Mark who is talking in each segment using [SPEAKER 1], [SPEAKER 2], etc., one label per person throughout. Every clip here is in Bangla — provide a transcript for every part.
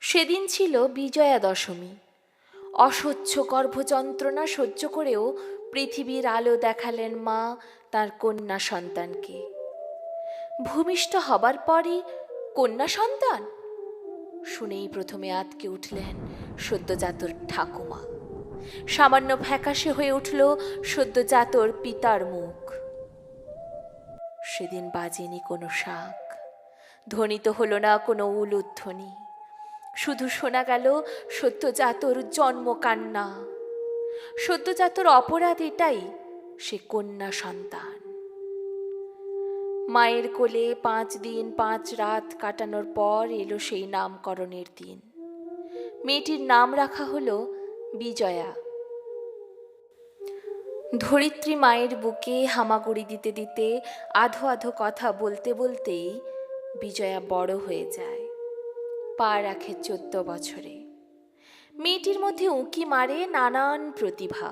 [SPEAKER 1] সেদিন ছিল বিজয়া দশমী। অসহ্য গর্ভযন্ত্রণা সহ্য করেও পৃথিবীর আলো দেখালেন মা তার কন্যা সন্তানকে। ভূমিষ্ঠ হবার পরই কন্যা সন্তান শুনেই প্রথমে আঁতকে উঠলেন সদ্যজাতর ঠাকুমা। সামান্য ফ্যাকাশে হয়ে উঠল সদ্যজাতর পিতার মুখ। সেদিন বাজেনি কোনো শাঁখ, ধ্বনিত হল না কোনো উলুধ্বনি, শুধু শোনা গেল সদ্যজাতর জন্মকান্না। সদ্যজাতর অপরাধ এটাই, সে কন্যা সন্তান। মায়ের কোলে 5 দিন 5 রাত কাটানোর পর এলো সেই নামকরণের দিন। মেয়েটির নাম রাখা হলো বিজয়া। ধরিত্রী মায়ের বুকে হামাগুড়ি দিতে দিতে আধো আধো কথা বলতে বলতেই বিজয়া বড় হয়ে যায়। পা রাখে 14 বছরে। মেয়েটির মধ্যে উঁকি মারে নানান প্রতিভা।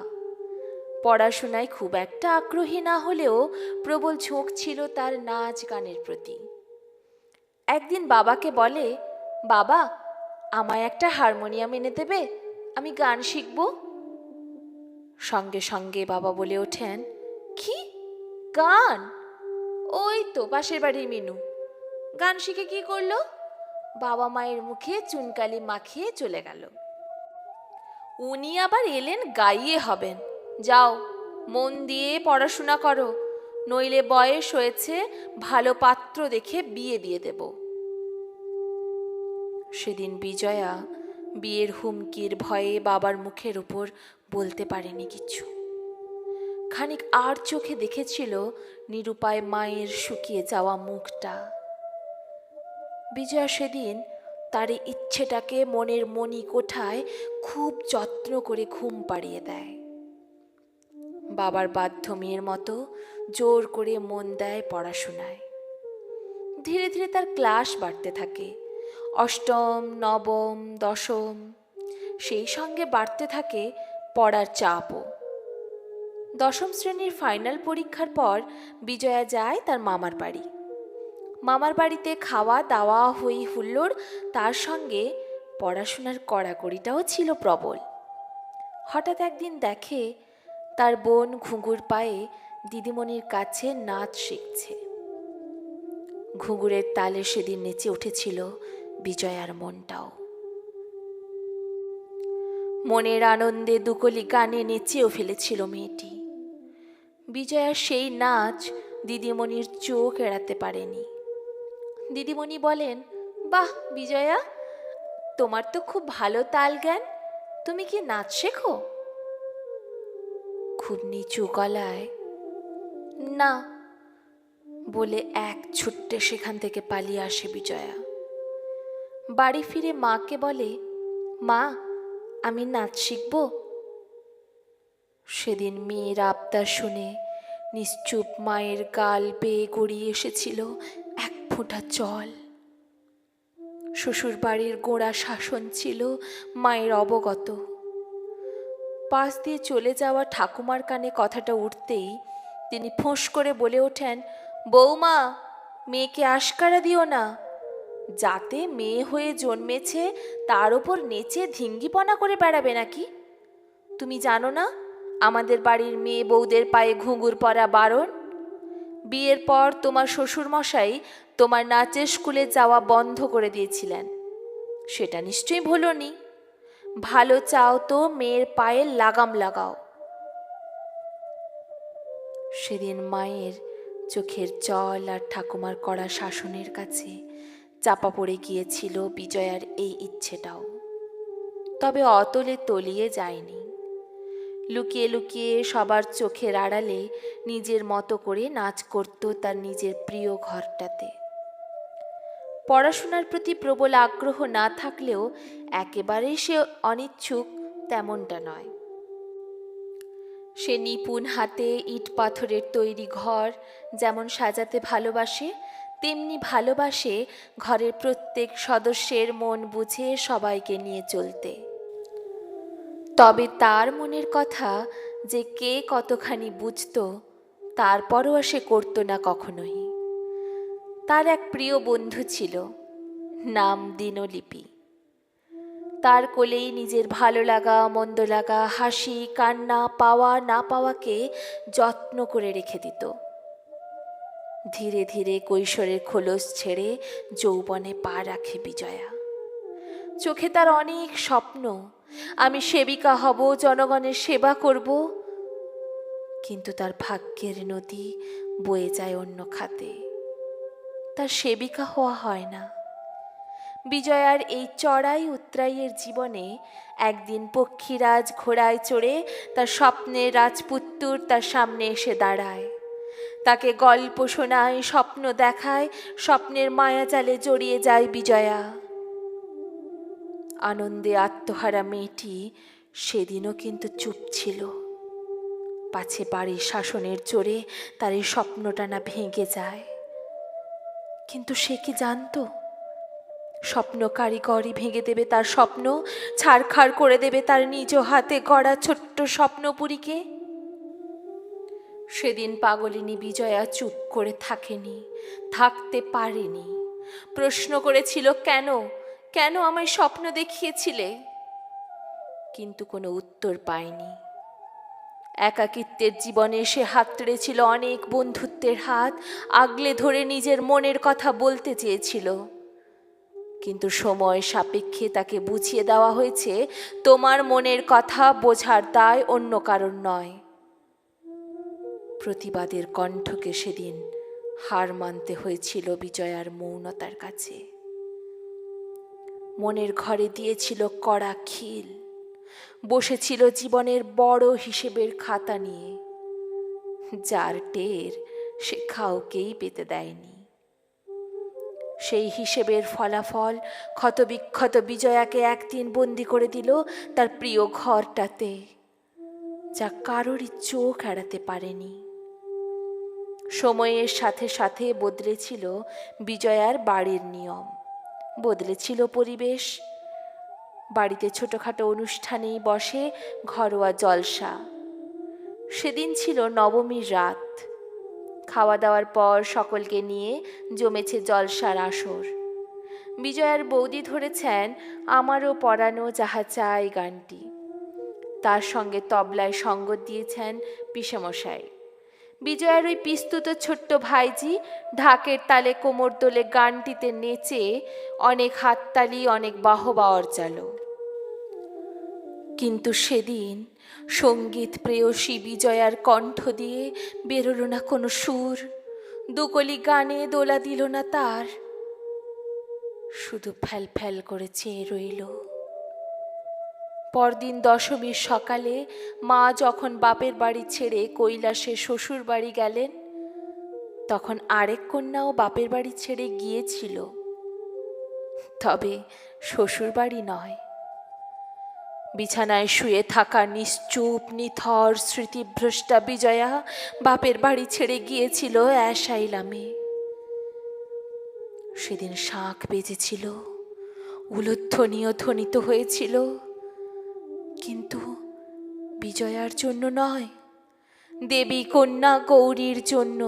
[SPEAKER 1] পড়াশোনায় খুব একটা আগ্রহী না হলেও প্রবল ঝোঁক ছিল তার নাচ গানের প্রতি। একদিন বাবাকে বলে, বাবা, আমায় একটা হারমোনিয়াম এনে দেবে, আমি গান শিখব। সঙ্গে সঙ্গে বাবা বলে ওঠেন, কি গান? ওই তো পাশের বাড়ির মিনু গান শিখে কি করলো? বাবা মায়ের মুখে চুনকালি মাখিয়ে চলে গেল। উনি আবার এলেন গাইয়ে হবেন। যাও, মন দিয়ে পড়াশোনা করো, নইলে বয়স হয়েছে, ভালো পাত্র দেখে বিয়ে দিয়ে দেব। সেদিন বিজয়া বিয়ের হুমকির ভয়ে বাবার মুখের উপর বলতে পারেনি কিছু। খানিক আর চোখে দেখেছিল নিরুপায় মায়ের শুকিয়ে যাওয়া মুখটা। বিজয়া সেদিন তার ইচ্ছেটাকে মনের মণি কোঠায় খুব যত্ন করে ঘুম পাড়িয়ে দেয়। বাবার বাধ্য মেয়ের মতো জোর করে মন দেয় পড়াশোনায়। ধীরে ধীরে তার ক্লাস বাড়তে থাকে। 8ম, 9ম, 10ম, সেই সঙ্গে বাড়তে থাকে পড়ার চাপও। 10ম শ্রেণীর ফাইনাল পরীক্ষার পর বিজয়া যায় তার মামার বাড়ি। মামার বাড়িতে খাওয়া দাওয়া হই হুল্লোড়, তার সঙ্গে পড়াশোনার কড়াকড়িটাও ছিল প্রবল। হঠাৎ একদিন দেখে তার বোন ঘুঙুর পায়ে দিদিমণির কাছে নাচ শিখছে। ঘুঙুরের তালে সেদিন নেচে উঠেছিল বিজয়ার মনটাও। মনের আনন্দে দুকলি গানে নেচেও ফেলেছিল মেয়েটি। বিজয়ার সেই নাচ দিদিমণির চোখ এড়াতে পারেনি। দিদিমণি বলেন, বাহ বিজয়া, তোমার তো খুব ভালো তাল জ্ঞান, তুমি কি নাচ শেখো? খুব নিচু গলায় না বলে এক ছুট্টে সেখান থেকে পালিয়ে আসে বিজয়া। বাড়ি ফিরে মাকে বলে, মা, আমি নাচ শিখব। সেদিন মেয়ের আবদার শুনে নিশ্চুপ মায়ের গাল বেয়ে গড়িয়ে এসেছিল এক ফোঁটা জল। শ্বশুর বাড়ির গোড়া শাসন ছিল মায়ের অবগত। পাশ দিয়ে চলে যাওয়া ঠাকুমার কানে কথাটা উঠতেই তিনি ফোঁস করে বলে ওঠেন, বৌমা, মেয়েকে আশকারা দিও না। যাতে মেয়ে হয়ে জন্মেছে তার ওপর নেচে ধিঙ্গিপনা করে বেড়াবে নাকি? তুমি জানো না আমাদের বাড়ির মেয়ে বউদের পায়ে ঘুঙুর পরা বারণ? বিয়ের পর তোমার শ্বশুরমশাই তোমার নাচের স্কুলে যাওয়া বন্ধ করে দিয়েছিলেন, সেটা নিশ্চয়ই ভোলনি। ভালো চাও তো মেয়ের পায়ে লাগাম লাগাও। সেদিন মায়ের চোখের জল আর ঠাকুমার কড়া শাসনের কাছে চাপা পড়ে গিয়েছিল বিজয়ার এই ইচ্ছেটাও। তবে অতলে তলিয়ে যায়নি। লুকিয়ে লুকিয়ে সবার চোখের আড়ালে নিজের মতো করে নাচ করত তার নিজের প্রিয় ঘরটাতে। পড়াশোনার প্রতি প্রবল আগ্রহ না থাকলেও একেবারেই সে অনিচ্ছুক তেমনটা নয়। সে নিপুণ হাতে ইট পাথরের তৈরি ঘর যেমন সাজাতে ভালোবাসে, তেমনি ভালোবাসে ঘরের প্রত্যেক সদস্যের মন বুঝে সবাইকে নিয়ে চলতে। তবে তার মনের কথা যে কে কতখানি বুঝত, তারপরও সে করত না কখনোই। তার এক প্রিয় বন্ধু ছিল, নাম দিনলিপি। তার কোলেই নিজের ভালো লাগা মন্দ লাগা, হাসি কান্না, পাওয়া না পাওয়াকে যত্ন করে রেখে দিত। ধীরে ধীরে কৈশোরের খোলস ছেড়ে যৌবনে পা রাখে বিজয়া। চোখে তার অনেক স্বপ্ন, আমি সেবিকা হব, জনগণের সেবা করব। কিন্তু তার ভাগ্যের নদী বয়ে যায় অন্য খাতে, তার সেবিকা হওয়া হয় না। বিজয়ার এই চড়াই উতরাইয়ের জীবনে একদিন পক্ষীরাজ ঘোড়ায় চড়ে তার স্বপ্নের রাজপুত্তুর তার সামনে এসে দাঁড়ায়, তাকে গল্প শোনায়, স্বপ্ন দেখায়, স্বপ্নের মায়াজালে জড়িয়ে যায় বিজয়া। আনন্দে আত্মহারা মেয়েটি সেদিনও কিন্তু চুপ ছিল, পাছে বাড়ির শাসনের জোরে তার এই স্বপ্নটা না ভেঙে যায়। কিন্তু সে কি জানতো স্বপ্ন কারিগরই ভেঙে দেবে তার স্বপ্ন, ছাড়খাড় করে দেবে তার নিজ হাতে গড়া ছোট্ট স্বপ্নপুরীকে। সেদিন পাগলিনী বিজয়া চুপ করে থাকেনি, থাকতে পারেনি। প্রশ্ন করেছিল, কেন কেন আমায় স্বপ্ন দেখিয়েছিলে? কিন্তু কোনো উত্তর পায়নি। একাকিত্বের জীবনে সে হাতড়েছিল অনেক বন্ধুত্বের হাত, আগলে ধরে নিজের মনের কথা বলতে চেয়েছিল। কিন্তু সময় সাপেক্ষে তাকে বুঝিয়ে দেওয়া হয়েছে, তোমার মনের কথা বোঝার দায় অন্য কারণ নয়। প্রতিবাদের কণ্ঠকে সেদিন হার মানতে হয়েছিল বিজয়ার মৌনতার কাছে। মনের ঘরে দিয়েছিল কড়া খিল, বসেছিল জীবনের বড় হিসেবের খাতা নিয়ে, যার টের সে কাউকেই পেতে দেয়নি। সেই হিসেবের ফলাফল ক্ষতবিক্ষত বিজয়াকে একদিন বন্দি করে দিল তার প্রিয় ঘরটাতে, যা কারোরই চোখ এড়াতে পারেনি। সময়ের সাথে সাথে বদলেছিল বিজয়ার বাড়ির নিয়ম, বদলেছিল পরিবেশ। বাড়িতে ছোটখাটো অনুষ্ঠানেই বসে ঘরোয়া জলসা। সেদিন ছিল নবমীর রাত। খাওয়া দাওয়ার পর সকলকে নিয়ে জমেছে জলসার আসর। বিজয়ার বৌদি ধরেছেন আমারও পরানো যাহা চাই গানটি। তার সঙ্গে তবলায় সঙ্গত দিয়েছেন পিসেমশাই। বিজয়ার ওই পিস্তুত ছোট্ট ভাইজি ঢাকের তালে কোমর দোলে গানটিতে নেচে অনেক হাততালি, অনেক বাহবা অর্জালো। কিন্তু সেদিন সঙ্গীত প্রেয়সী বিজয়ার কণ্ঠ দিয়ে বেরোলো না কোনো সুর, দুকলি গানে দোলা দিল না তার, শুধু ফ্যাল ফ্যাল করে চেয়ে রইল। পরদিন দশমীর সকালে মা যখন বাপের বাড়ি ছেড়ে কৈলাসে শ্বশুর বাড়ি গেলেন, তখন আরেক কন্যাও বাপের বাড়ি ছেড়ে গিয়েছিল, তবে শ্বশুর বাড়ি নয়। বিছানায় শুয়ে থাকা নিশ্চুপ নিথর স্মৃতিভ্রষ্টা বিজয়া বাপের বাড়ি ছেড়ে গিয়েছিল অ্যাসাইলামে। সেদিন শাঁখ বেজেছিল, উলুধ্বনিও ধ্বনিত হয়েছিল, কিন্তু বিজয়ার জন্য নয়, দেবী কন্যা গৌরীর জন্য।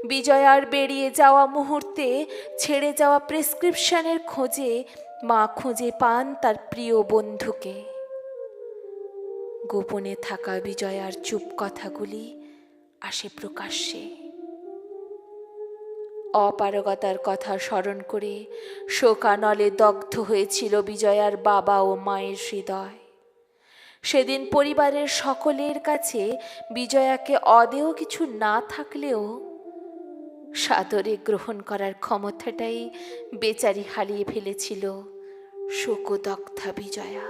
[SPEAKER 1] বিজয়ার বেরিয়ে যাওয়া মুহূর্তে ছেড়ে যাওয়া প্রেসক্রিপশনের খোঁজে মা খুঁজে পান তার প্রিয় বন্ধুকে। গোপনে থাকা বিজয়ার চুপ কথাগুলি আসে প্রকাশ্যে। অপারগতার কথা স্মরণ করে শোকানলে দগ্ধ হয়েছিল বিজয়ার বাবা ও মায়ের হৃদয়। সেদিন পরিবারের সকলের কাছে বিজয়াকে অদেয় কিছু না থাকলেও সাদরে গ্রহণ করার ক্ষমতাটাই বেচারি হারিয়ে ফেলেছিল শোকদগ্ধা বিজয়া।